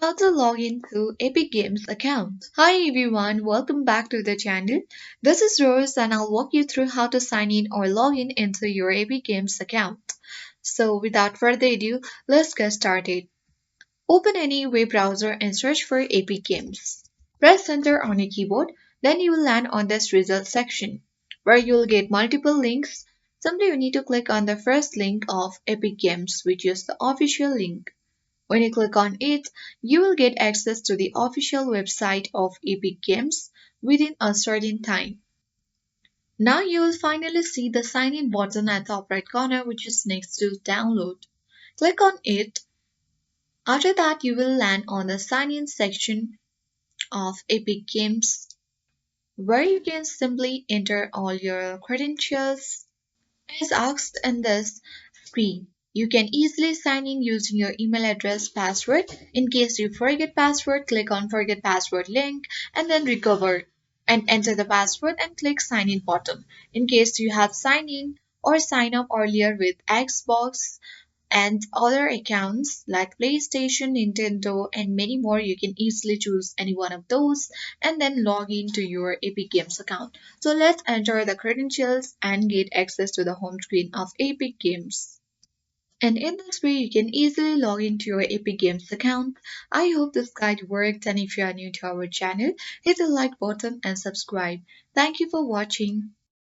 How to log into Epic Games account. Hi everyone, welcome back to the channel. This is Rose and I'll walk you through how to sign in or log in into your Epic Games account. So without further ado, let's get started. Open any web browser and search for Epic Games. Press enter on your keyboard, then you will land on this results section where you will get multiple links. Simply you need to click on the first link of Epic Games, which is the official link. When you click on it, you will get access to the official website of Epic Games within a certain time. Now you will finally see the sign in button at the top right corner, which is next to download. Click on it. After that, you will land on the sign in section of Epic Games where you can simply enter all your credentials as asked in this screen. You can easily sign in using your email address password. In case you forget password, click on forget password link and then recover and enter the password and click sign in button. In case you have signed in or sign up earlier with Xbox and other accounts like PlayStation, Nintendo, and many more, you can easily choose any one of those and then log into your Epic Games account. So let's enter the credentials and get access to the home screen of Epic Games. And in this way, you can easily log into your Epic Games account. I hope this guide worked, and if you are new to our channel, hit the like button and subscribe. Thank you for watching.